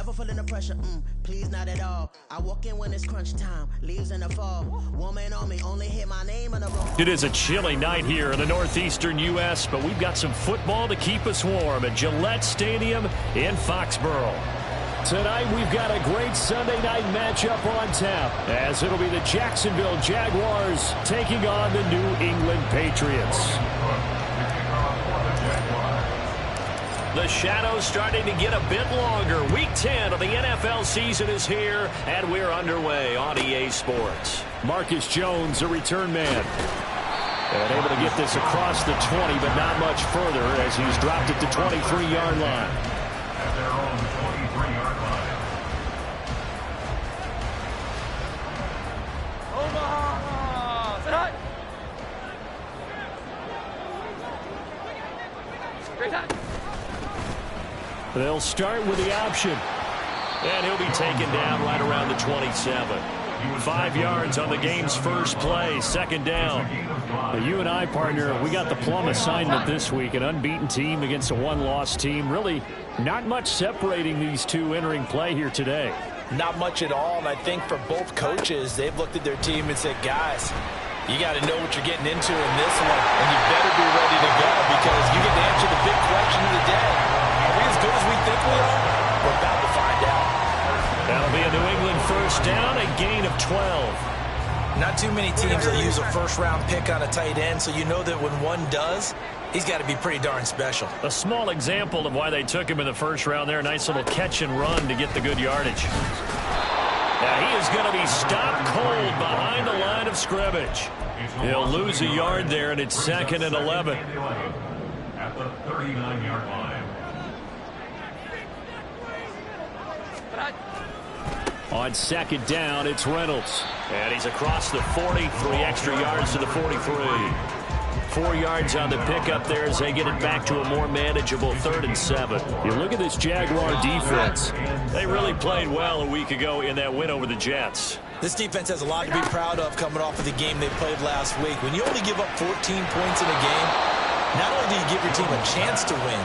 Never feeling the pressure, please not at all. I walk in when it's crunch time, leaves in the fall. Woman on me, only hit my name in the room. It is a chilly night here in the northeastern U.S., but we've got some football to keep us warm at Gillette Stadium in Foxborough. Tonight, we've got a great Sunday night matchup on tap, as it'll be the Jacksonville Jaguars taking on the New England Patriots. The shadow's starting to get a bit longer. Week 10 of the NFL season is here, and we're underway on EA Sports. Marcus Jones, a return man. And able to get this across the 20, but not much further as he's dropped it to 23-yard line. At their own 23-yard line. Omaha! Sit high! Great time! They'll start with the option. And he'll be taken down right around the 27. 5 yards on the game's first play, second down. Now, you and I, partner, we got the plum assignment this week. An unbeaten team against a one-loss team. Really not much separating these two entering play here today. Not much at all, and I think for both coaches, they've looked at their team and said, guys, you got to know what you're getting into in this one, and you better be ready to go because you get to answer the big question of the day. Are we as good as we think we are? We're about to find out. That'll be a New England first down, a gain of 12. Not too many teams that use a first-round pick on a tight end, so you know that when one does, he's got to be pretty darn special. A small example of why they took him in the first round there. A nice little catch and run to get the good yardage. Now he is going to be stopped cold behind the line of scrimmage. He'll lose a yard there, and it's 2nd and 11. At the 39-yard line. On second down, it's Reynolds. And he's across the 40, 3 extra yards to the 43. 4 yards on the pickup there as they get it back to a more manageable 3rd and 7. You look at this Jaguar defense. They really played well a week ago in that win over the Jets. This defense has a lot to be proud of coming off of the game they played last week. When you only give up 14 points in a game, not only do you give your team a chance to win,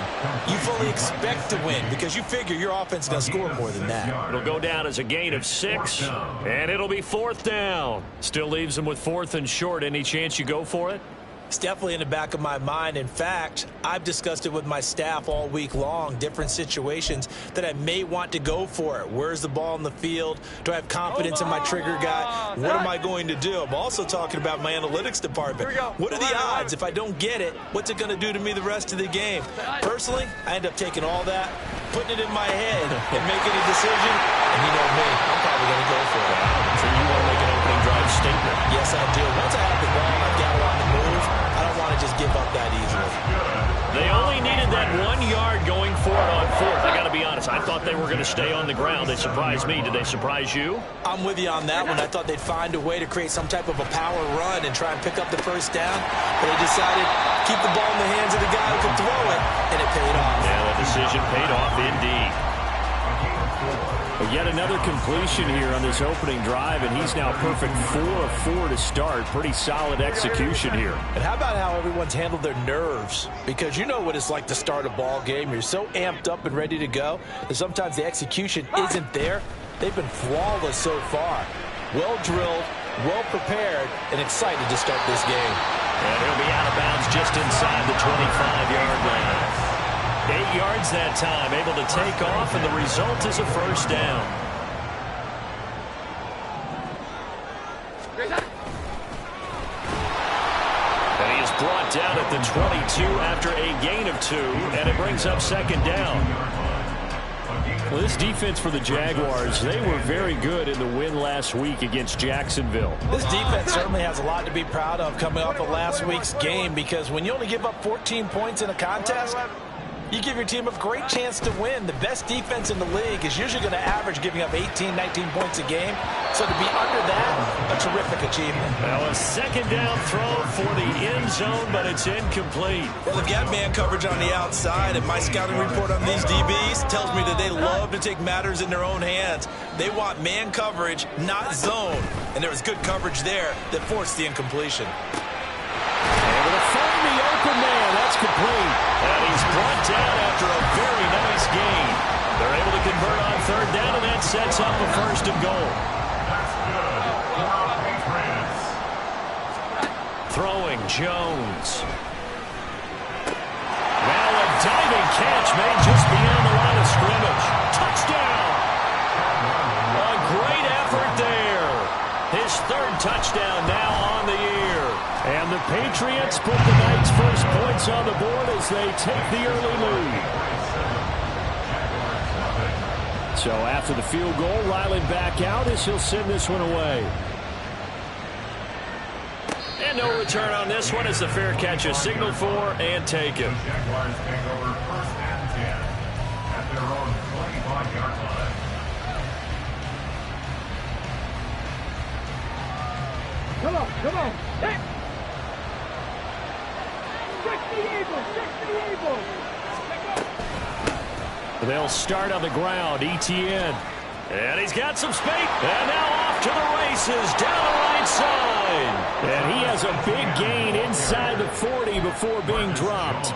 you fully expect to win because you figure your offense is going to score more than that. It'll go down as a gain of 6, and it'll be 4th down. Still leaves them with 4th and short. Any chance you go for it? It's definitely in the back of my mind. In fact, I've discussed it with my staff all week long, different situations that I may want to go for it. Where's the ball in the field? Do I have confidence in my trigger guy? What am I going to do? I'm also talking about my analytics department. What are the odds? If I don't get it, what's it going to do to me the rest of the game? Personally, I end up taking all that, putting it in my head, and making a decision. And you know me, I'm probably going to go for it. So you want to make an opening drive statement? Yes, I do. Once I have the ball and I've got it on the move, I don't want to just give up that easily. They only needed that 1 yard going for it on 4th. I got to be honest. I thought they were going to stay on the ground. They surprised me. Did they surprise you? I'm with you on that one. I thought they'd find a way to create some type of a power run and try and pick up the first down. But they decided to keep the ball in the hands of the guy who could throw it, and it paid off. Yeah, the decision paid off indeed. But yet another completion here on this opening drive, and he's now perfect 4 of 4 to start. Pretty solid execution here. And how about how everyone's handled their nerves? Because you know what it's like to start a ball game. You're so amped up and ready to go that sometimes the execution isn't there. They've been flawless so far. Well drilled, well prepared, and excited to start this game. And he'll be out of bounds just inside the 25-yard line. 8 yards that time, able to take off, and the result is a first down. And he is brought down at the 22 after a gain of 2, and it brings up second down. Well, this defense for the Jaguars, they were very good in the win last week against Jacksonville. This defense certainly has a lot to be proud of coming off of last week's game because when you only give up 14 points in a contest, you give your team a great chance to win. The best defense in the league is usually going to average giving up 18, 19 points a game. So to be under that, a terrific achievement. Well, a second down throw for the end zone, but it's incomplete. Well, they've got man coverage on the outside, and my scouting report on these DBs tells me that they love to take matters in their own hands. They want man coverage, not zone. And there was good coverage there that forced the incompletion. Able to find the open man. That's complete. And he's brought down after a very nice gain. They're able to convert on third down, and that sets up a first and goal. That's good for our Patriots. Throwing Jones. Now a diving catch made just beyond the line of scrimmage. Touchdown! A great effort there. His third touchdown now on the year. And the Patriots put the Knights' first points on the board as they take the early lead. So after the field goal, Ryland back out as he'll send this one away. And no return on this one as the fair catch is signaled for and taken. Jaguars take over first and 10 at their own 25-yard line. Come on, come on. Hey. Check the Eagles, check the Eagles. They'll start on the ground, Etienne. And he's got some space. And now off to the races down the right side. And he has a big gain inside the 40 before being dropped.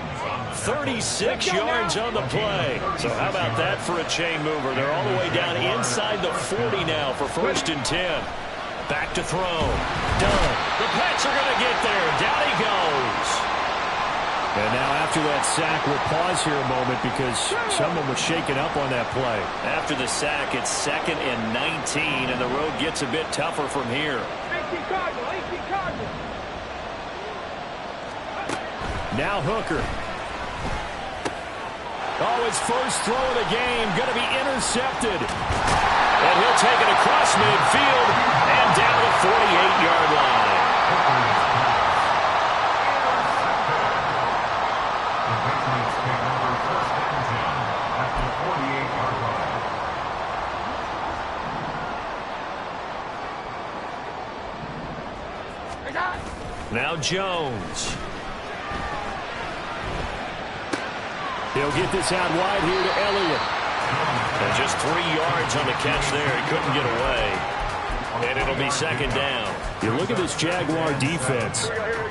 36 yards on the play. So how about that for a chain mover? They're all the way down inside the 40 now for first and 10. Back to throw. Done. The Pats are going to get there. Down he goes. And now after that sack, we'll pause here a moment because someone was shaken up on that play. After the sack, it's 2nd and 19, and the road gets a bit tougher from here. 18 Cardinal, 18 Cardinal. Now Hooker. Oh, his first throw of the game, going to be intercepted. And he'll take it across midfield and down the 48-yard line. Now Jones. He'll get this out wide here to Elliott. And just 3 yards on the catch there. He couldn't get away. And it'll be second down. You look at this Jaguar defense.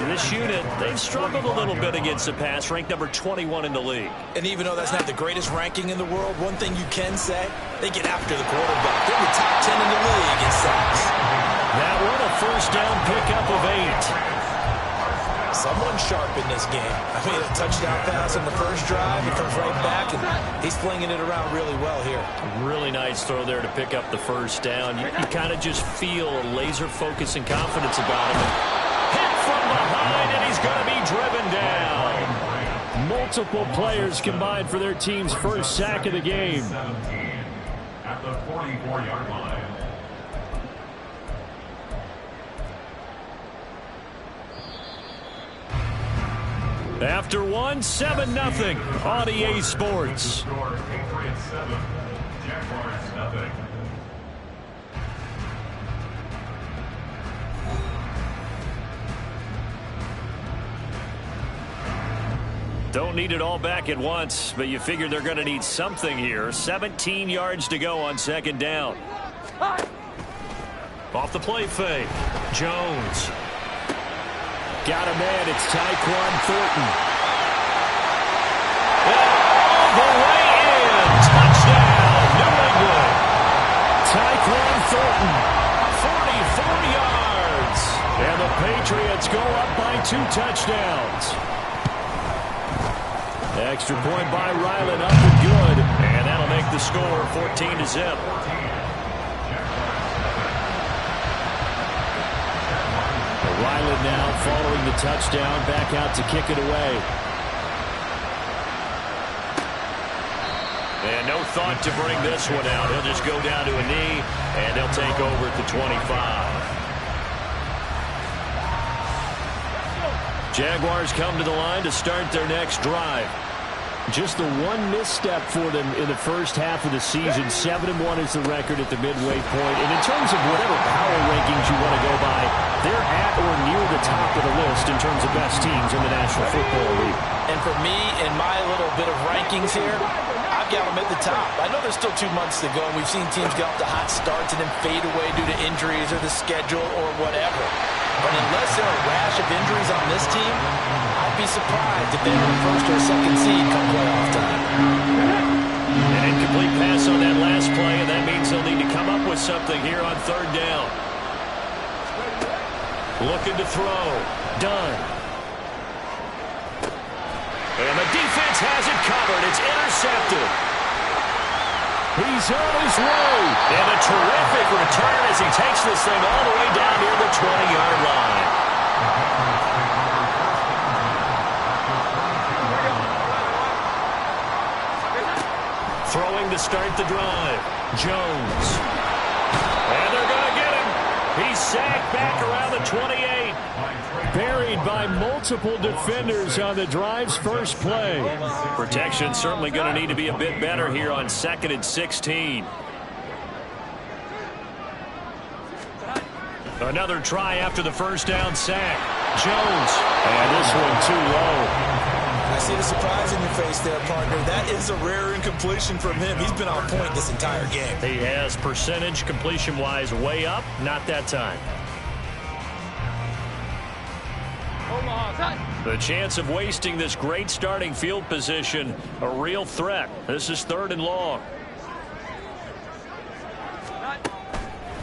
This unit, they've struggled a little bit against the pass, ranked number 21 in the league. And even though that's not the greatest ranking in the world, one thing you can say, they get after the quarterback. They're in the top 10 in the league in sacks. That one a first down pickup of 8. Someone sharp in this game. I mean, a touchdown pass on the first drive. He comes right back, and he's flinging it around really well here. Really nice throw there to pick up the first down. You kind of just feel a laser focus and confidence about him. Hit from behind, and he's going to be driven down. Multiple players combined for their team's first sack of the game. 17 at the 44-yard line. After one, 7-0 on EA Sports. Score, Patriots 7, Jaguars 0. Don't need it all back at once, but you figure they're going to need something here. 17 yards to go on second down. Off the play fake. Jones. Got a man. It's Tyquan Thornton. And all the way in. Touchdown, New England. Tyquan Thornton. 44 yards. And the Patriots go up by 2 touchdowns. Extra point by Ryland, up and good. And that'll make the score 14-0. Ryland now following the touchdown, back out to kick it away. And no thought to bring this one out. He'll just go down to a knee, and they'll take over at the 25. Jaguars come to the line to start their next drive. Just the one misstep for them in the first half of the season. 7-1 is the record at the midway point. And in terms of whatever power rankings you want to go by, they're at or near the top of the list in terms of best teams in the National Football League. And for me, in my little bit of rankings here, I've got them at the top. I know there's still 2 months to go, and we've seen teams get off to hot starts and then fade away due to injuries or the schedule or whatever. But unless there are a rash of injuries on this team, I'd be surprised if they were the first or second seed come playoff time. An incomplete pass on that last play, and that means they'll need to come up with something here on third down. Looking to throw. Done. And the defense has it covered. It's intercepted. He's on his way. And a terrific return as he takes this thing all the way down near the 20-yard line. Throwing to start the drive. Jones. And they're going to get him. He's sacked back around the 28. Buried by multiple defenders on the drive's first play. Protection certainly going to need to be a bit better here on 2nd and 16. Another try after the first down sack. Jones. And this one too low. I see the surprise in your face there, partner. That is a rare incompletion from him. He's been on point this entire game. He has percentage completion-wise way up. Not that time. The chance of wasting this great starting field position, a real threat. This is 3rd and long.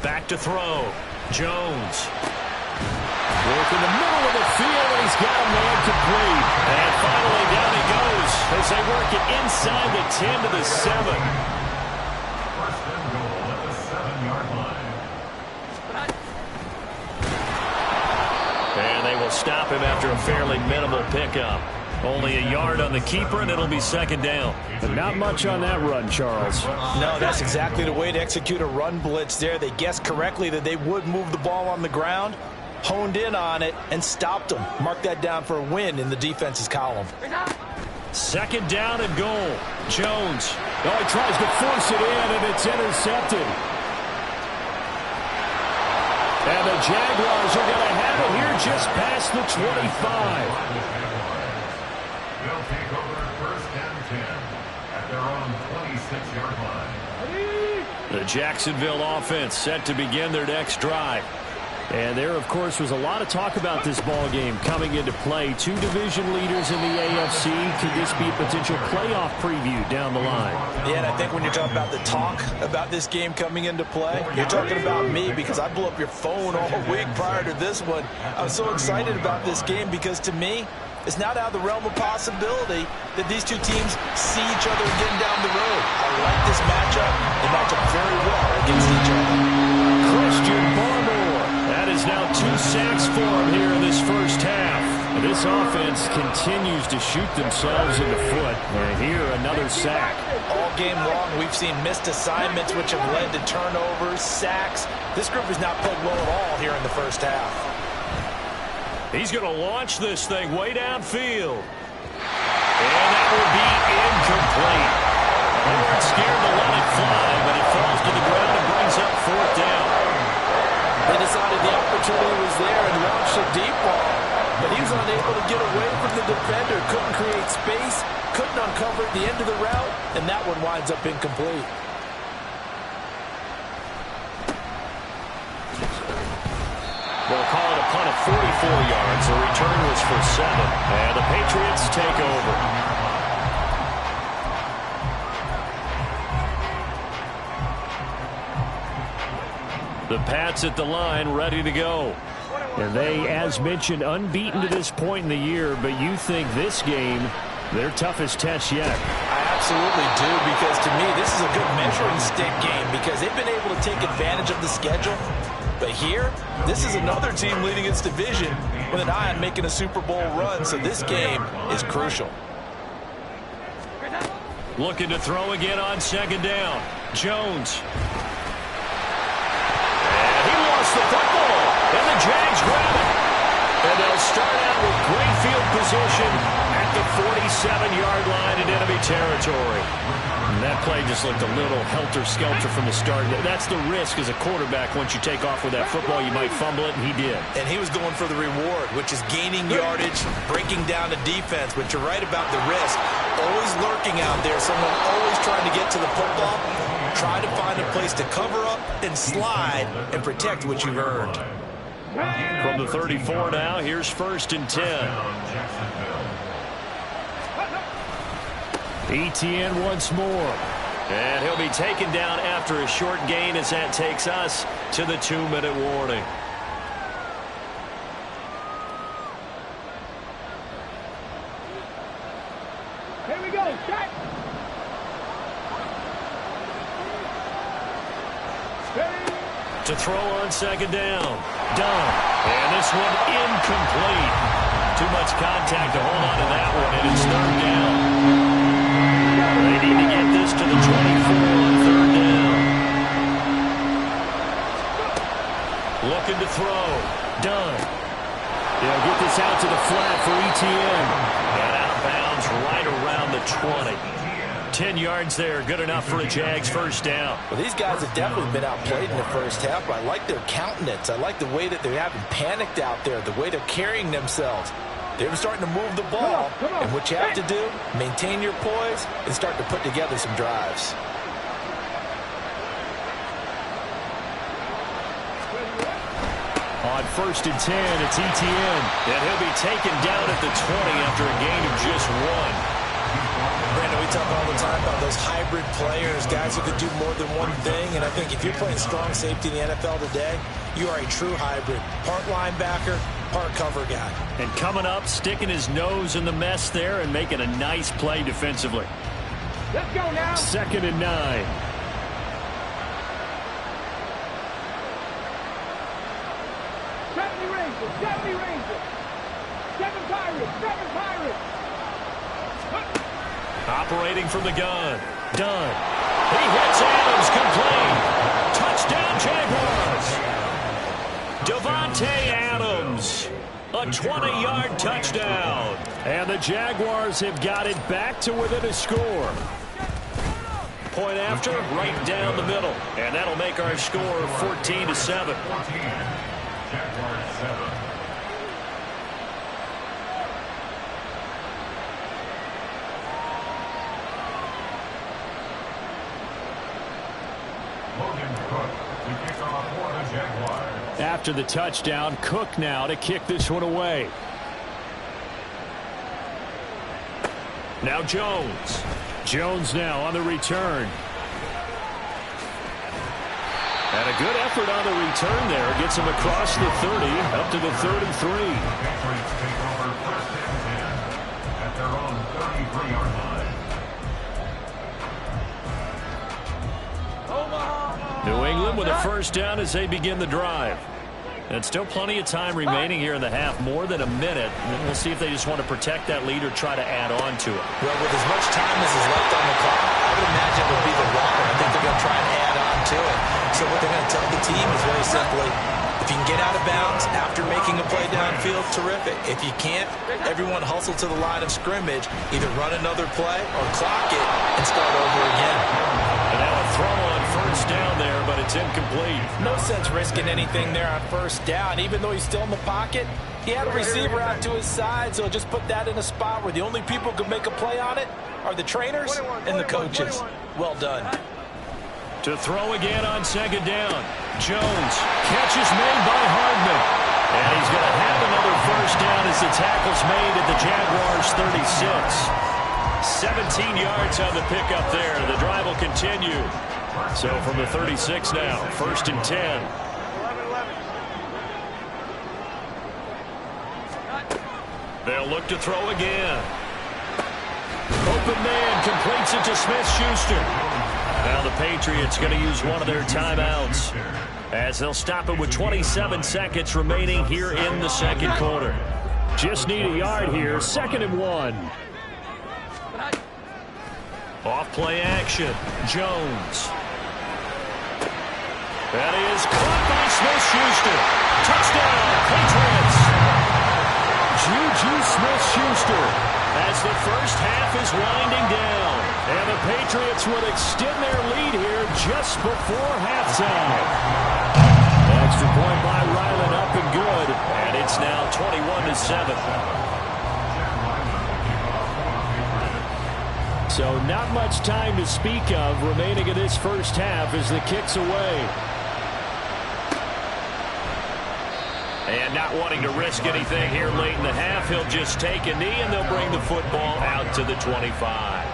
Back to throw. Jones. Work in the middle of the field, and he's got a man complete. And finally, down he goes as they work it inside the 10 to the 7. First and goal at the 7-yard line. And they will stop him after a fairly minimal pickup. Only a yard on the keeper, and it'll be 2nd down. But not much on that run, Charles. No, that's exactly the way to execute a run blitz there. They guessed correctly that they would move the ball on the ground, honed in on it, and stopped them. Mark that down for a win in the defense's column. 2nd down and goal. Jones. Oh, he tries to force it in, and it's intercepted. And the Jaguars are going to have it here just past the 25. They'll take over 1st and 10 at their own 26-yard line. The Jacksonville offense set to begin their next drive. And there, of course, was a lot of talk about this ball game coming into play. 2 division leaders in the AFC. Could this be a potential playoff preview down the line? Yeah, and I think when you're talking about the talk about this game coming into play, you're talking about me because I blew up your phone all week prior to this one. I was so excited about this game because, to me, it's not out of the realm of possibility that these two teams see each other again down the road. I like this matchup. They match up very well against each other. Christian Barmore. That is now 2 sacks for him here in this first half. And this offense continues to shoot themselves in the foot. And here, another sack. All game long, we've seen missed assignments which have led to turnovers, sacks. This group has not played well at all here in the first half. He's going to launch this thing way downfield. And that will be incomplete. They weren't scared to let it fly, but it falls to the ground and brings up 4th down. They decided the opportunity was there and launched a deep ball. But he was unable to get away from the defender. Couldn't create space. Couldn't uncover at the end of the route. And that one winds up incomplete. They'll call it a punt of 44 yards. The return was for 7. And the Patriots take over. The Pats at the line, ready to go. And they, as mentioned, unbeaten to this point in the year, but you think this game, their toughest test yet. I absolutely do, because to me, this is a good measuring stick game because they've been able to take advantage of the schedule. But here, this is another team leading its division with an eye on making a Super Bowl run, so this game is crucial. Looking to throw again on 2nd down. Jones. The football, and the Jags grab it. And they'll start out with great field position at the 47-yard line in enemy territory. And that play just looked a little helter-skelter from the start. That's the risk as a quarterback. Once you take off with that football, you might fumble it, and he did. And he was going for the reward, which is gaining yardage, breaking down the defense. But you're right about the risk. Always lurking out there, someone always trying to get to the football. Try to find a place to cover up and slide and protect what you've earned. From the 34 now, here's 1st and 10. Etienne once more. And he'll be taken down after a short gain as that takes us to the 2-minute warning. Here we go. Set. Ready. To throw on second down. Done. And this one incomplete. Too much contact to hold on to that one, and it's third down. They need to get this to the 24 on third down. Looking to throw. Done. They'll get this out to the flat for ETN. And out of bounds right around the 20. 10 yards there, good enough for a Jags first down. Well, these guys have definitely been outplayed in the first half, but I like their countenance. I like the way that they haven't panicked out there, the way they're carrying themselves. They're starting to move the ball, come on. and what you have to do, maintain your poise and start to put together some drives. On first and 10, it's ETN. And he'll be taken down at the 20 after a gain of just 1. Brandon, we talk all the time about those hybrid players, guys who could do more than one thing, and I think if you're playing strong safety in the NFL today, you are a true hybrid. Part linebacker, part cover guy. And coming up, sticking his nose in the mess there and making a nice play defensively. Let's go now. 2nd and 9. Seventy Rangers. 7 Pirates. Operating from the gun. Done. He hits Adams, complete. Touchdown, Jaguars. Davante Adams. A 20-yard touchdown. And the Jaguars have got it back to within a score. Point after, right down the middle. And that'll make our score 14-7. Jaguars 7. Logan Cook to kick off for the Jaguars. After the touchdown, Cook now to kick this one away. Now Jones. Jones now on the return. And a good effort on the return there. Gets him across the 30, up to the 33. Patriots take over first and 10 at their own 33-yard line. New England with a first down as they begin the drive. And still plenty of time remaining here in the half, more than a minute. And we'll see if they just want to protect that lead or try to add on to it. Well, with as much time as is left on the clock, I would imagine it would be the latter. I think they're going to try and add on to it. So what they're going to tell the team is very simply, if you can get out of bounds after making a play downfield, terrific. If you can't, everyone hustle to the line of scrimmage, either run another play or clock it and start over again. And now a throw on first down there, but it's incomplete. No sense risking anything there on first down. Even though he's still in the pocket, he had a receiver out to his side, so just put that in a spot where the only people who can make a play on it are the trainers and the coaches. Well done. To throw again on second down. Jones. Catch is made by Hardman. And he's going to have another first down as the tackle's made at the Jaguars' 36. 17 yards on the pickup there. The drive will continue. So from the 36 now, 1st and 10. They'll look to throw again. Open man completes it to Smith-Schuster. Now the Patriots going to use one of their timeouts as they'll stop it with 27 seconds remaining here in the second quarter. Just need a yard here, 2nd and 1. Off play action, Jones. That is caught by Smith-Schuster. Touchdown, Patriots. Juju Smith-Schuster as the first half is winding down. And the Patriots will extend their lead here just before halftime. Extra point by Ryland up and good. And it's now 21-7. So not much time to speak of remaining in this first half as the kick's away. And not wanting to risk anything here late in the half, he'll just take a knee and they'll bring the football out to the 25.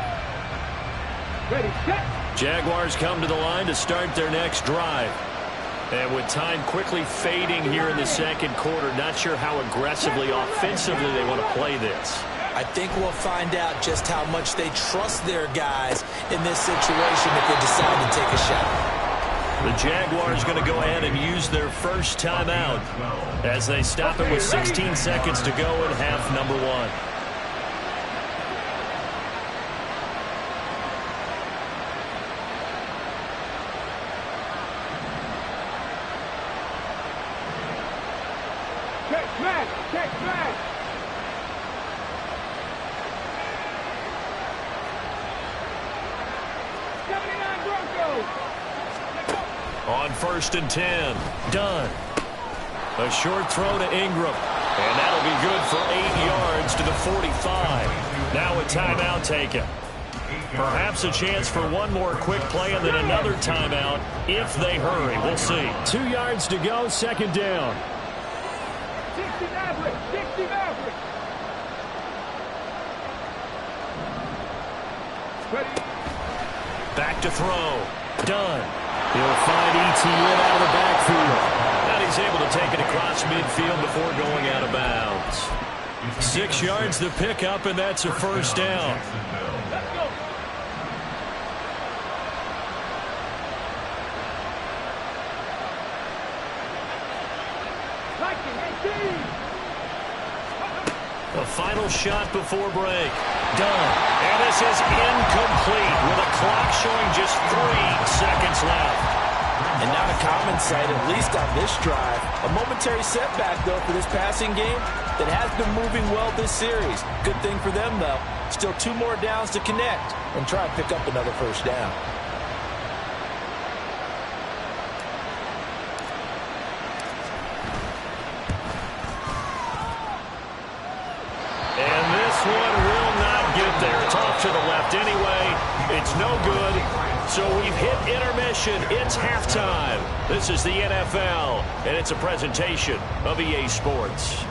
Ready, set. Jaguars come to the line to start their next drive. And with time quickly fading here in the second quarter, not sure how aggressively, offensively they want to play this. I think we'll find out just how much they trust their guys in this situation if they decide to take a shot. The Jaguars going to go ahead and use their first timeout as they stop it with 16 seconds to go in half number 1. Check back. Check back. On 1st and 10, Dunn. A short throw to Ingram. And that'll be good for 8 yards to the 45. Now a timeout taken. Perhaps a chance for one more quick play and then another timeout if they hurry. We'll see. 2 yards to go, second down. 60 Maverick. 60 Maverick. Ready. Back to throw. Dunn. He'll find ETN out of the backfield. And he's able to take it across midfield before going out of bounds. 6 yards to pick up, and that's a first down. Let's go. The final shot before break. Done. And this is incomplete with a clock showing just 3 seconds left. And not a common sight, at least on this drive. A momentary setback, though, for this passing game that has been moving well this series. Good thing for them, though. Still 2 more downs to connect and try and pick up another first down. And this one will not get there. It's off to the left anyway. It's no good. So we've hit intermission. It's halftime. This is the NFL, and it's a presentation of EA Sports.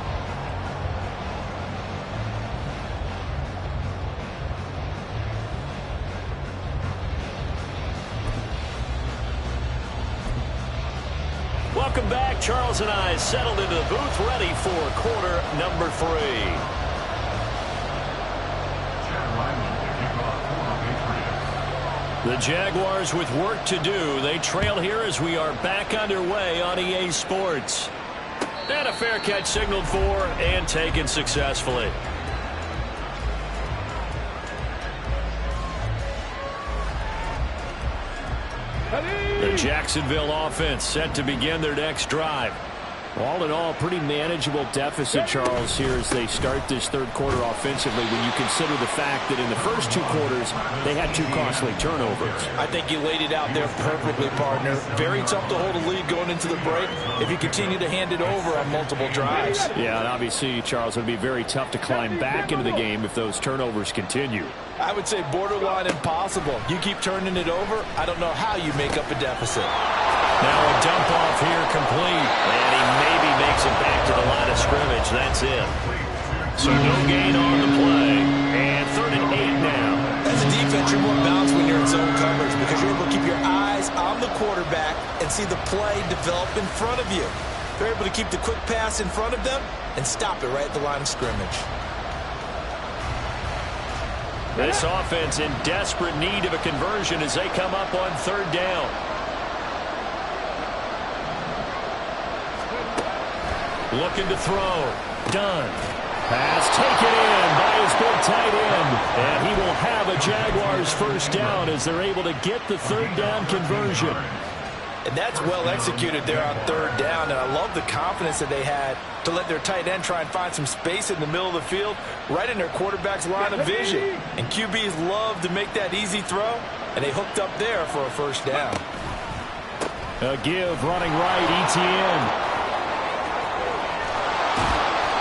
Welcome back. Charles and I settled into the booth, ready for quarter number 3. The Jaguars with work to do. They trail here as we are back underway on EA Sports. And a fair catch signaled for and taken successfully. The Jacksonville offense set to begin their next drive. All in all, pretty manageable deficit, Charles, here as they start this third quarter offensively when you consider the fact that in the first 2 quarters, they had 2 costly turnovers. I think you laid it out there perfectly, partner. Very tough to hold a lead going into the break if you continue to hand it over on multiple drives. Yeah, and obviously, Charles, it would be very tough to climb back into the game if those turnovers continue. I would say borderline impossible. You keep turning it over, I don't know how you make up a deficit. Now a dump off here complete. And he maybe makes it back to the line of scrimmage. That's it. So no gain on the play. And 3rd and 8 now. As a defense, you're more balanced when you're in zone coverage because you're able to keep your eyes on the quarterback and see the play develop in front of you. They're able to keep the quick pass in front of them and stop it right at the line of scrimmage. This offense in desperate need of a conversion as they come up on 3rd down. Looking to throw. Done. Pass taken in by his big tight end. And he will have a Jaguars first down as they're able to get the 3rd down conversion. And that's well executed there on 3rd down. And I love the confidence that they had to let their tight end try and find some space in the middle of the field, right in their quarterback's line of vision. And QBs love to make that easy throw, and they hooked up there for a first down. A give running right, ETN.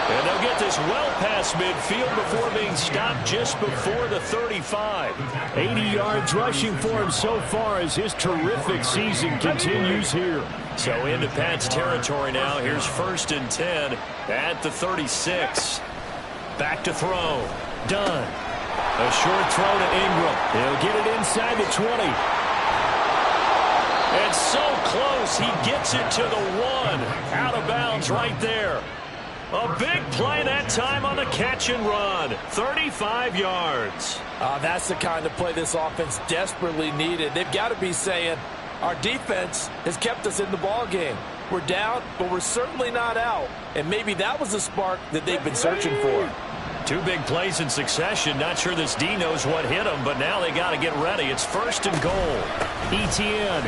And they'll get this well past midfield before being stopped just before the 35. 80 yards rushing for him so far as his terrific season continues here. So into Pat's territory now. Here's 1st and 10 at the 36. Back to throw. Done. A short throw to Ingram. He'll get it inside the 20. It's so close. He gets it to the 1. Out of bounds right there. A big play that time on the catch and run. 35 yards. That's the kind of play this offense desperately needed. They've got to be saying, our defense has kept us in the ball game. We're down, but we're certainly not out. And maybe that was the spark that they've been searching for. 2 big plays in succession. Not sure this D knows what hit him, but now they got to get ready. It's 1st and goal. Etienne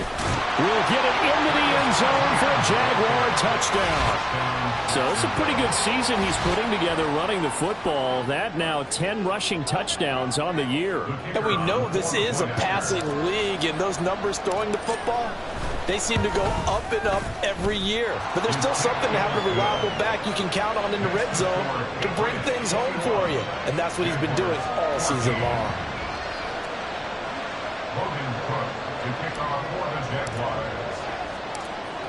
will get it into the end zone for a Jaguar touchdown. So it's a pretty good season he's putting together running the football. That now 10 rushing touchdowns on the year. And we know this is a passing league, and those numbers throwing the football, they seem to go up and up every year. But there's still something to have a reliable back you can count on in the red zone to bring things home for you. And that's what he's been doing all season long. Logan Cook to kick off for the Jaguars.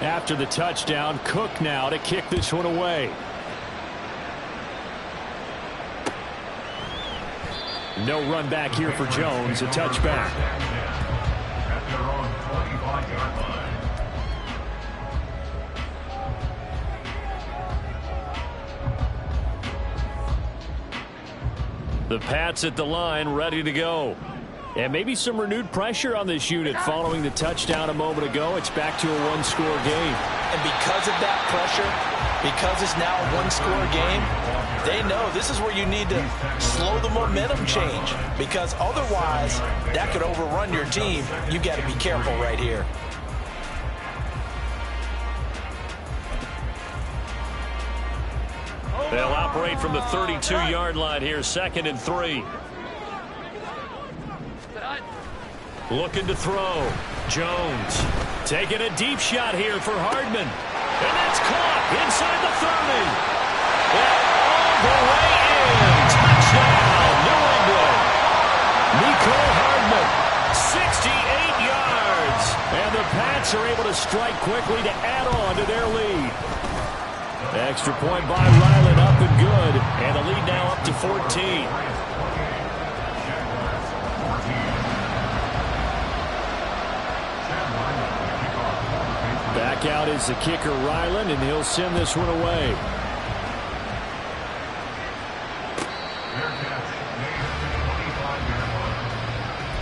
After the touchdown, Cook now to kick this one away. No run back here for Jones. A touchback. At their own 25-yard line. The Pats at the line, ready to go. And maybe some renewed pressure on this unit following the touchdown a moment ago. It's back to a 1-score game. And because of that pressure, because it's now a 1-score game, they know this is where you need to slow the momentum change. Because otherwise, that could overrun your team. You got to be careful right here. They'll operate from the 32-yard line here, 2nd and 3. Looking to throw. Jones taking a deep shot here for Hardman. And that's caught inside the 30. And all the way in. Touchdown, New England. Mecole Hardman, 68 yards. And the Pats are able to strike quickly to add on to their lead. Extra point by Ryland, up and good. And the lead now up to 14. Back out is the kicker, Ryland, and he'll send this one away. Their catch made at the 25-yard line.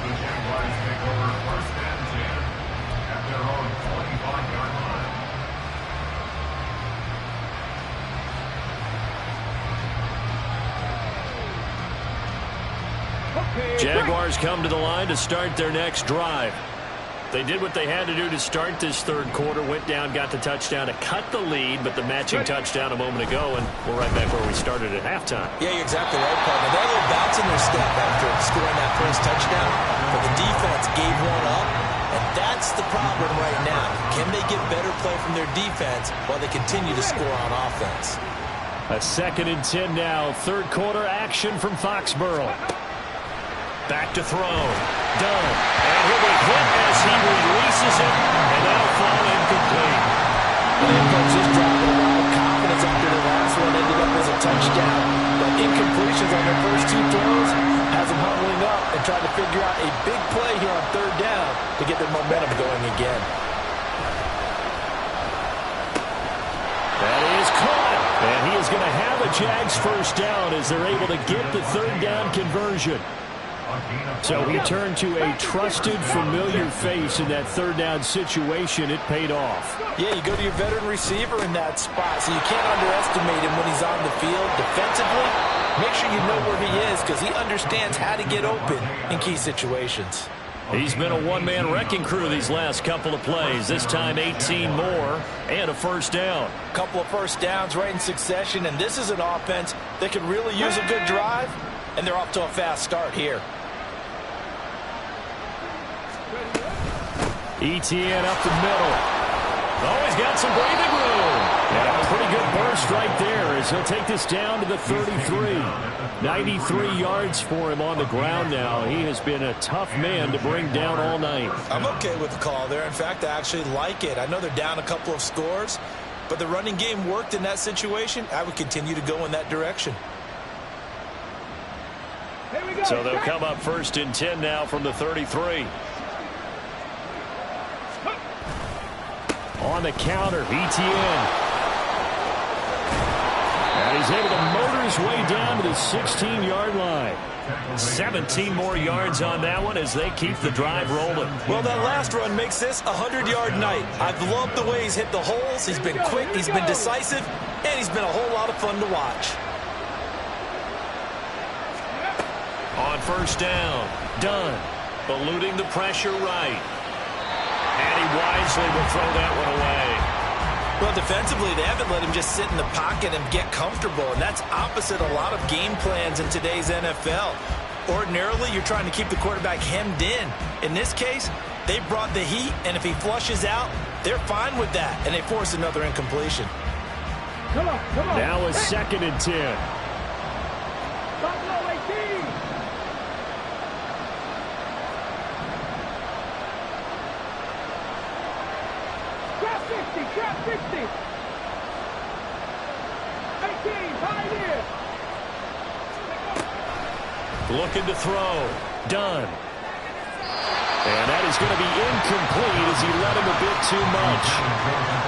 The Jaguars take over 1st and 10 at their own 25-yard line. Jaguars come to the line to start their next drive. They did what they had to do to start this 3rd quarter, went down, got the touchdown to cut the lead, but the matching touchdown a moment ago, and we're right back where we started at halftime. Yeah, you're exactly right, partner. They're a little bounce in their step after scoring that first touchdown, but the defense gave one up, and that's the problem right now. Can they get better play from their defense while they continue to score on offense? A 2nd and 10 now, 3rd quarter action from Foxborough. Back to throw. Done. And he'll be hit as he releases it, and that'll fall incomplete. And folks, just dropping a lot of confidence after the last one ended up as a touchdown. But incompletions on their first 2 throws has them huddling up and trying to figure out a big play here on 3rd down to get their momentum going again. That is caught. And he is going to have a Jags first down as they're able to get the 3rd down conversion. So he turned to a trusted, familiar face in that 3rd down situation. It paid off. Yeah, you go to your veteran receiver in that spot, so you can't underestimate him when he's on the field. Defensively, make sure you know where he is because he understands how to get open in key situations. He's been a one-man wrecking crew these last couple of plays. This time 18 more and a first down. Couple of first downs right in succession, and this is an offense that could really use a good drive, and they're off to a fast start here. Etienne up the middle. Oh, he's got some breathing room. And a pretty good burst right there as he'll take this down to the 33. 93 yards for him on the ground now. He has been a tough man to bring down all night. I'm okay with the call there. In fact, I actually like it. I know they're down a couple of scores, but the running game worked in that situation. I would continue to go in that direction. So they'll come up 1st and 10 now from the 33. On the counter, ETN. And he's able to motor his way down to the 16-yard line. 17 more yards on that one as they keep the drive rolling. Well, that last run makes this a 100-yard night. I've loved the way he's hit the holes. He's been quick, he's been decisive, and he's been a whole lot of fun to watch. On first down, Dunn, eluding the pressure right. And he wisely will throw that one away. Well, defensively, they haven't let him just sit in the pocket and get comfortable, and that's opposite a lot of game plans in today's NFL. Ordinarily, you're trying to keep the quarterback hemmed in. In this case, they brought the heat, and if he flushes out, they're fine with that, and they force another incompletion. Come on. Now a 2nd and 10. Buffalo 18. Trap 50. 18, Pioneer. Looking to throw. Dunn. And that is going to be incomplete as he let him a bit too much.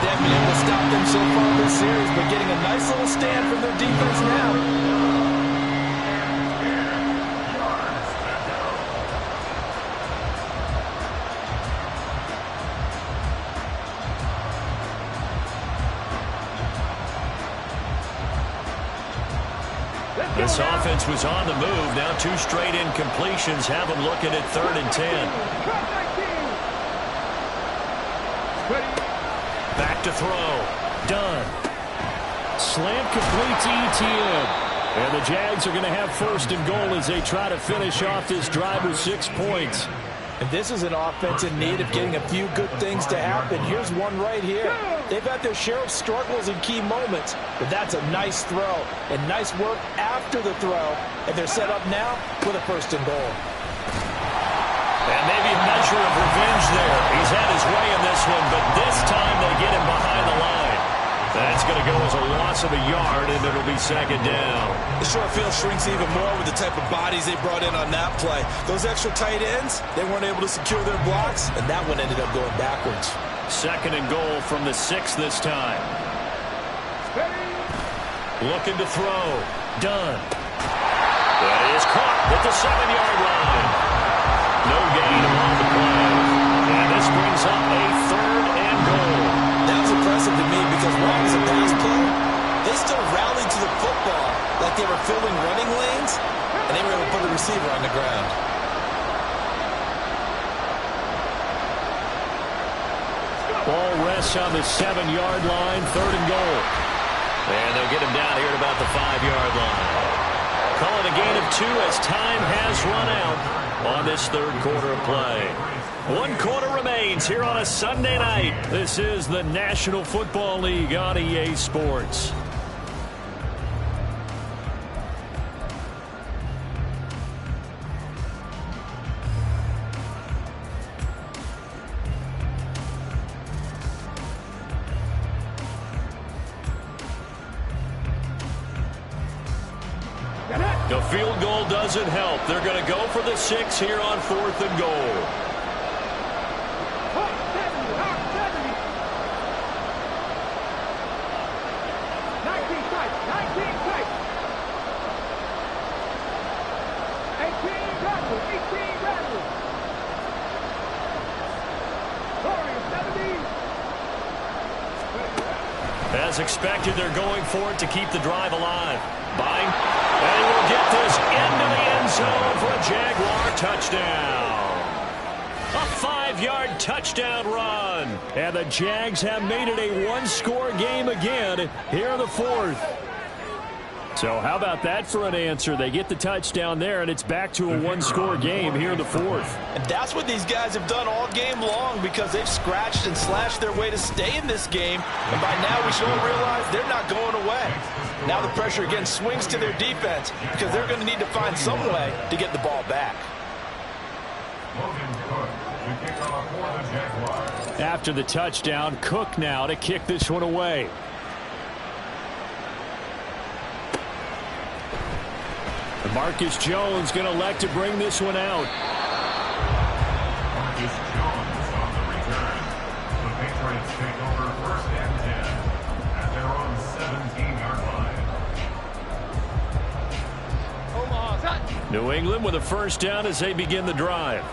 They haven't been able to stop them so far this series, but getting a nice little stand from their defense now. This offense was on the move. Now 2 straight incompletions have them looking at 3rd and 10. Back to throw. Dunn. Slant complete to ETN. And the Jags are going to have 1st and goal as they try to finish off this drive with 6 points. And this is an offense in need of getting a few good things to happen. Here's one right here. They've had their share of struggles in key moments, but that's a nice throw and nice work after the throw. And they're set up now with a 1st and goal. And maybe a measure of revenge there. He's had his way in this one, but this time they get him behind the line. That's going to go as a loss of a yard, and it'll be 2nd down. The short field shrinks even more with the type of bodies they brought in on that play. Those extra tight ends, they weren't able to secure their blocks, and that one ended up going backwards. 2nd and goal from the 6 this time. Looking to throw. Dunn. That is caught at the 7-yard line. No gain on the play. And this brings up a 3rd and goal. That was impressive to me because while it was a pass play, they still rallied to the football like they were filling running lanes, and they were able to put the receiver on the ground. Ball rests on the 7-yard line, 3rd and goal. And they'll get him down here at about the 5-yard line. Call it a gain of 2 as time has run out on this 3rd quarter of play. 1 quarter remains here on a Sunday night. This is the National Football League on EA Sports. The field goal doesn't help. They're going to go for the 6 here on 4th and goal. As expected, they're going for it to keep the drive alive. Buying, and he will get this into the end zone for a Jaguar touchdown. A 5-yard touchdown run. And the Jags have made it a 1-score game again here in the 4th. So how about that for an answer? They get the touchdown there, and it's back to a 1-score game here in the 4th. And that's what these guys have done all game long because they've scratched and slashed their way to stay in this game. And by now we should all realize they're not going away. Now the pressure again swings to their defense because they're going to need to find some way to get the ball back. After the touchdown, Cook now to kick this one away. Marcus Jones going to elect to bring this one out. Marcus Jones on the return. The Patriots take over New England with a first down as they begin the drive.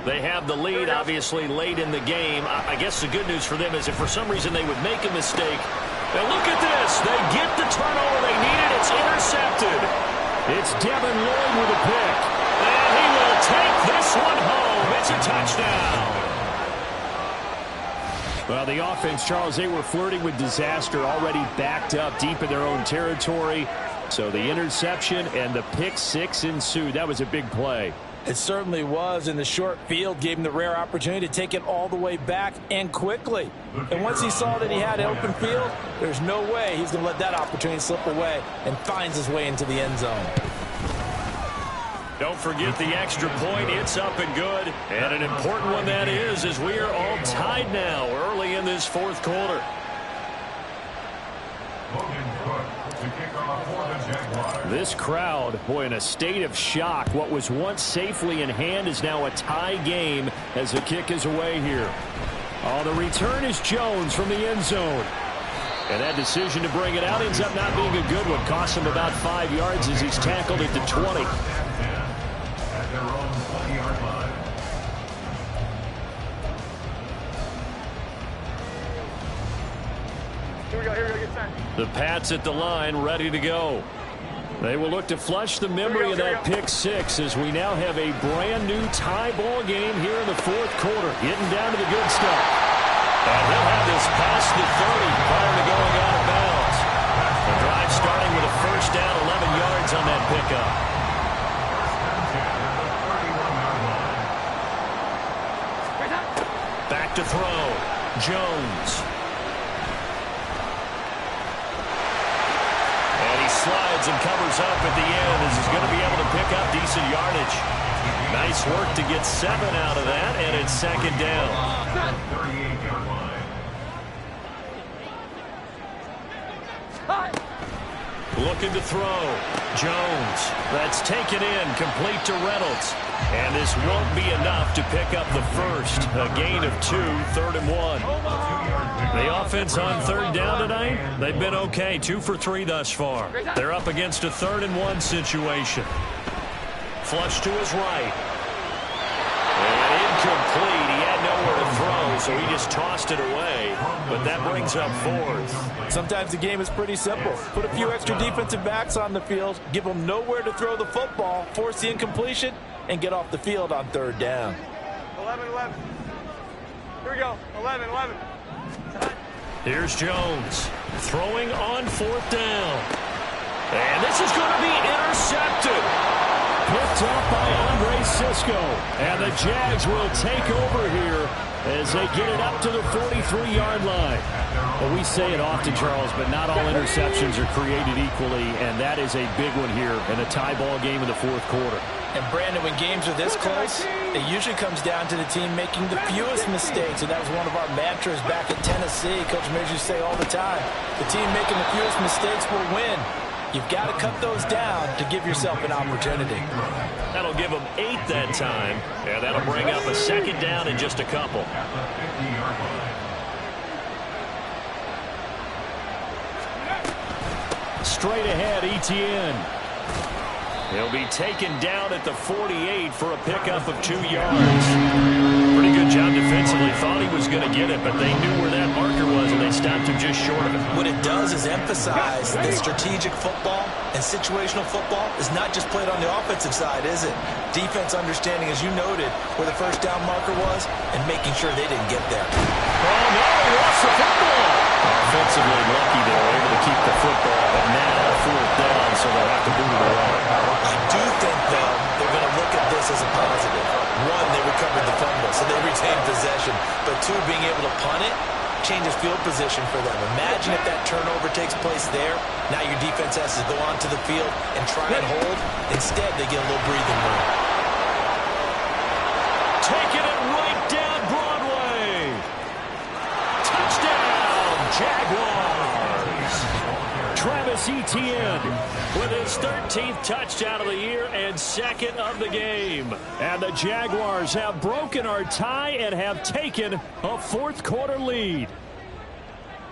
They have the lead, obviously, late in the game. I guess the good news for them is if for some reason they would make a mistake. Now look at this. They get the turnover they needed. It's intercepted. It's Devin Lloyd with a pick. And he will take this one home. It's a touchdown. Well, the offense, Charles, they were flirting with disaster, already backed up deep in their own territory. So the interception and the pick six ensued. That was a big play. It certainly was, and the short field gave him the rare opportunity to take it all the way back and quickly. And once he saw that he had open field, there's no way he's going to let that opportunity slip away, and finds his way into the end zone. Don't forget the extra point. It's up and good. And an important one that is, as we are all tied now early in this fourth quarter. This crowd, boy, in a state of shock. What was once safely in hand is now a tie game as the kick is away here. Oh, the return is Jones from the end zone. And that decision to bring it out ends up not being a good one. Costs him about 5 yards as he's tackled at the 20. At their own 20-yard line. Here we go, get set. The Pats at the line, ready to go. They will look to flush the memory of that pick six as we now have a brand new tie ball game here in the fourth quarter. Getting down to the good stuff. And he'll have this past the 30 prior to going out of bounds. The drive starting with a first down, 11 yards on that pickup. Back to throw. Jones. Slides and covers up at the end as he's going to be able to pick up decent yardage. Nice work to get 7 out of that, and it's second down. 38-yard line. Looking to throw. Jones. That's taken in, complete to Reynolds. And this won't be enough to pick up the first. A gain of 2, 3rd and 1. The offense on third down tonight, they've been okay. 2 for 3 thus far. They're up against a 3rd and 1 situation. Flush to his right. And incomplete. He had nowhere to throw, so he just tossed it away. But that brings up 4th. Sometimes the game is pretty simple. Put a few extra defensive backs on the field, give them nowhere to throw the football, force the incompletion, and get off the field on third down. 11. Here we go. 11. Here's Jones throwing on 4th down. And this is going to be intercepted. Picked up by Andre Cisco. And the Jags will take over here as they get it up to the 43-yard line. Well, we say it often, Charles, but not all interceptions are created equally, and that is a big one here in a tie ball game in the fourth quarter. And Brandon, when games are this close, it usually comes down to the team making the fewest mistakes, and that was one of our mantras back at Tennessee. Coach Mears used to say all the time, the team making the fewest mistakes will win. You've got to cut those down to give yourself an opportunity. That'll give them 8 that time, and that'll bring up a second down in just a couple. Straight ahead, Etienne. He'll be taken down at the 48 for a pickup of 2 yards. Pretty good job defensively. Thought he was going to get it, but they knew where that marker was, and they stopped him just short of it. What it does is emphasize that strategic football and situational football is not just played on the offensive side, is it? Defense understanding, as you noted, where the first down marker was and making sure they didn't get there. Oh, no, he lost the football. Offensively lucky they were able to keep the football, but now 4th down, so they'll have to boot it away. I do think, though, they're going to look at this as a positive. 1, they recovered the fumble, so they retained possession. But 2, being able to punt it changes field position for them. Imagine if that turnover takes place there. Now your defense has to go onto the field and try and hold. Instead, they get a little breathing room. Taking it right down Broadway. Touchdown, Jaguars. Travis Etienne with his 13th touchdown of the year and 2nd of the game. And the Jaguars have broken our tie and have taken a fourth quarter lead.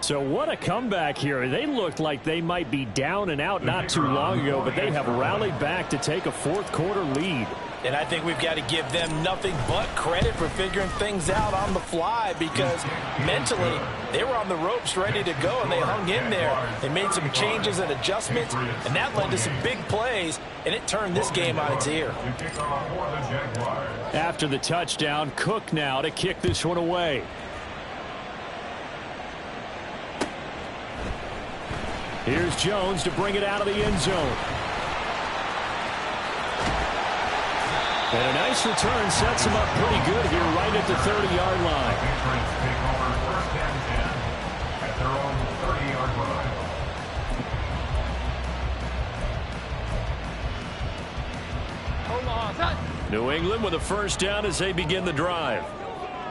So what a comeback here. They looked like they might be down and out not too long ago, but they have rallied back to take a fourth quarter lead. And I think we've got to give them nothing but credit for figuring things out on the fly, because mentally they were on the ropes ready to go, and they hung in there. They made some changes and adjustments, and that led to some big plays, and it turned this game on its ear. After the touchdown, Cook now to kick this one away. Here's Jones to bring it out of the end zone. And a nice return sets him up pretty good here right at the 30-yard line. New England with a first down as they begin the drive.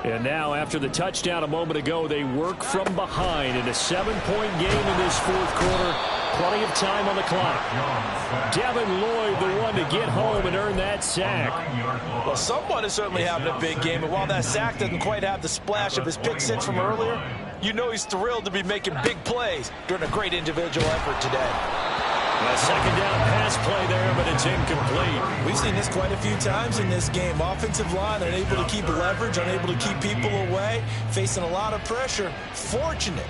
And now, after the touchdown a moment ago, they work from behind in a 7-point game in this fourth quarter. Plenty of time on the clock. Devin Lloyd, the one to get home and earn that sack. Well, someone is certainly having a big game, and while that sack doesn't quite have the splash of his pick six from earlier, you know he's thrilled to be making big plays during a great individual effort today. A second down pass play there, but it's incomplete. We've seen this quite a few times in this game. Offensive line unable to keep leverage, unable to keep people away, facing a lot of pressure. Fortunate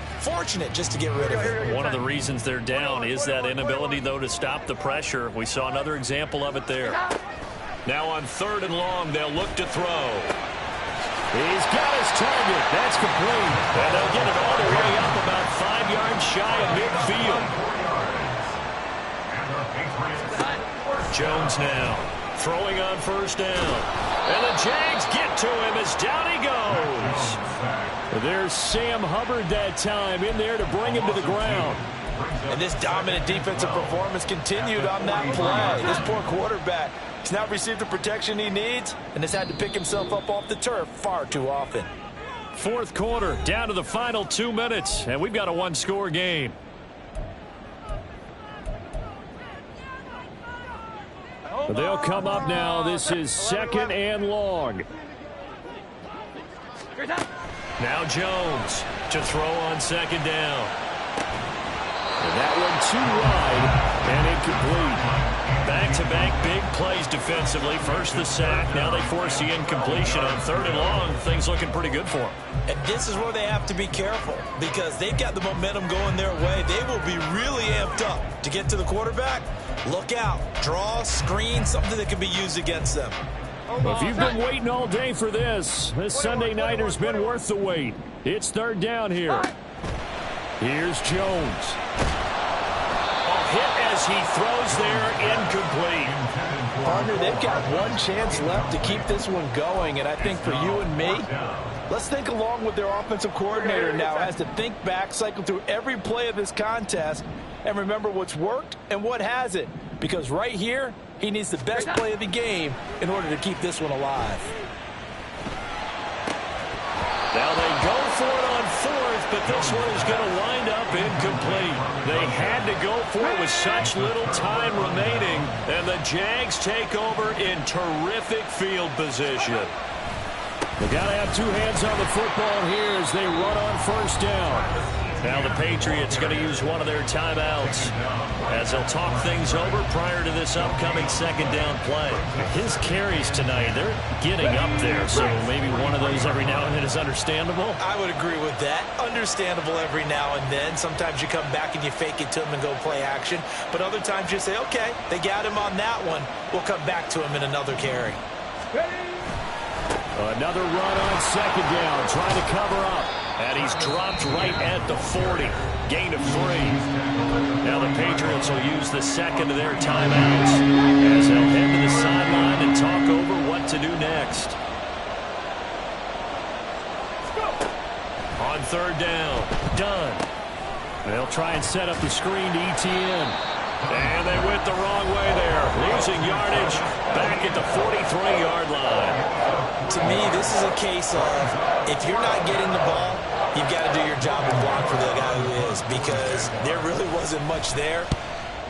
just to get rid of it. One of the reasons they're down is that inability, though, to stop the pressure. We saw another example of it there. Now on 3rd and long, they'll look to throw. He's got his target. That's complete. And they'll get it all the way up about 5 yards shy of midfield. Jones now throwing on first down. And the Jags get to him as down he goes. There's Sam Hubbard that time in there to bring him to the ground. And this dominant defensive performance continued on that play. This poor quarterback has not received the protection he needs and has had to pick himself up off the turf far too often. Fourth quarter, down to the final 2 minutes, and we've got a one-score game. They'll come up now. This is 2nd and long. Now Jones to throw on 2nd down. And that one too wide and incomplete. Back-to-back big plays defensively. First the sack. Now they force the incompletion on 3rd and long. Things looking pretty good for them. And this is where they have to be careful, because they've got the momentum going their way. They will be really amped up to get to the quarterback. Look out. Draw, screen, something that can be used against them. Well, if you've been waiting all day for this Sunday nighter's been worth the wait. It's 3rd down here. Here's Jones. A hit as he throws there, incomplete. Partner, they've got one chance left to keep this one going, and I think for you and me, let's think along with their offensive coordinator now as to think back, cycle through every play of this contest, and remember what's worked and what hasn't. Because right here, he needs the best play of the game in order to keep this one alive. Now they go for it on 4th, but this one is going to wind up incomplete. They had to go for it with such little time remaining, and the Jags take over in terrific field position. They got to have two hands on the football here as they run on first down. Now the Patriots going to use one of their timeouts as they'll talk things over prior to this upcoming 2nd down play. His carries tonight, they're getting up there, so maybe one of those every now and then is understandable. I would agree with that. Understandable every now and then. Sometimes you come back and you fake it to him and go play action. But other times you say, okay, they got him on that one. We'll come back to him in another carry. Another run on 2nd down, trying to cover up. And he's dropped right at the 40. Gain of 3. Now the Patriots will use the second of their timeouts as they'll head to the sideline and talk over what to do next. On 3rd down, done. They'll try and set up the screen to Etienne. And they went the wrong way there. Losing yardage back at the 43-yard line. To me, this is a case of if you're not getting the ball, you've got to do your job and block for the guy who is, because there really wasn't much there.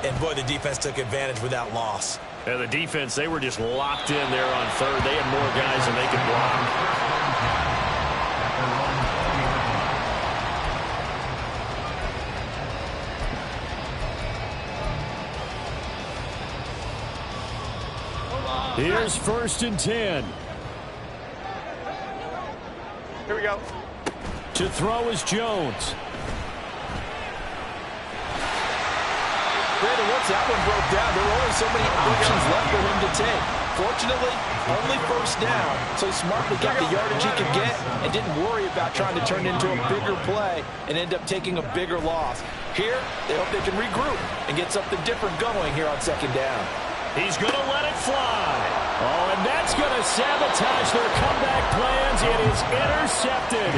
And, boy, the defense took advantage without loss. And the defense, they were just locked in there on 3rd. They had more guys than they could block. Here's 1st and 10. Here we go. To throw is Jones. Brandon, once that one broke down, there were only so many options left for him to take. Fortunately, only 1st down, so he smartly got the yardage he could get and didn't worry about trying to turn it into a bigger play and end up taking a bigger loss. Here, they hope they can regroup and get something different going here on 2nd down. He's going to let it fly. Oh, and that's going to sabotage their comeback plans. It is intercepted.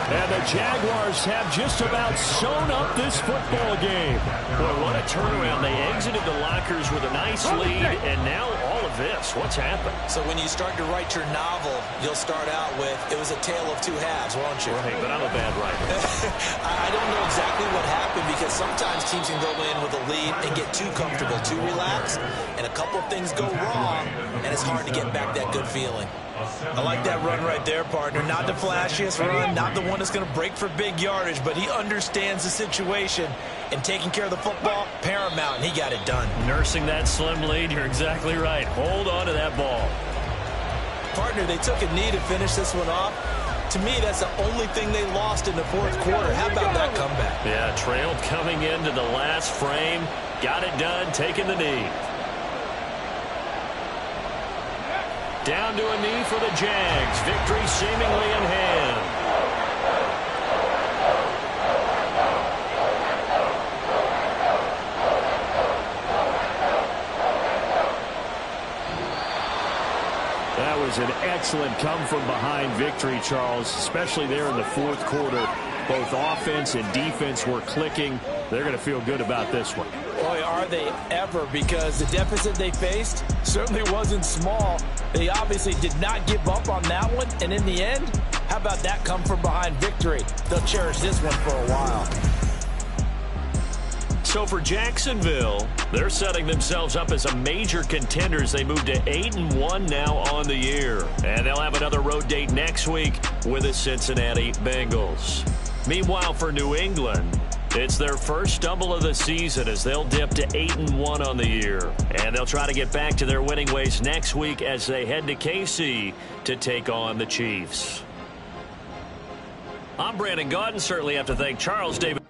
And the Jaguars have just about sewn up this football game. Boy, what a turnaround. They exited the lockers with a nice lead, and now all of this. What's happened? So when you start to write your novel, you'll start out with, it was a tale of two halves, won't you? Right, but I'm a bad writer. I don't know exactly what happened because sometimes teams can go in with a lead and get too comfortable, too relaxed, and a couple of things go wrong, and it's hard to get back that good feeling. I like that run right there, partner. Not the flashiest run, not the one that's going to break for big yardage, but he understands the situation, and taking care of the football, paramount, and he got it done. Nursing that slim lead, you're exactly right. Hold on to that ball. Partner, they took a knee to finish this one off. To me, that's the only thing they lost in the 4th quarter. How about that comeback? Yeah, trailed coming into the last frame. Got it done, taking the knee. Down to a knee for the Jags. Victory seemingly in hand. That was an excellent come-from-behind victory, Charles, especially there in the 4th quarter. Both offense and defense were clicking. They're going to feel good about this one. Boy, are they ever, because the deficit they faced certainly wasn't small. They obviously did not give up on that one, and in the end, how about that come-from-behind victory? They'll cherish this one for a while. So for Jacksonville, they're setting themselves up as a major contender as they move to 8-1 now on the year. And they'll have another road date next week with the Cincinnati Bengals. Meanwhile, for New England, it's their first stumble of the season as they'll dip to 8-1 on the year. And they'll try to get back to their winning ways next week as they head to KC to take on the Chiefs. I'm Brandon Gaudin. Certainly have to thank Charles David.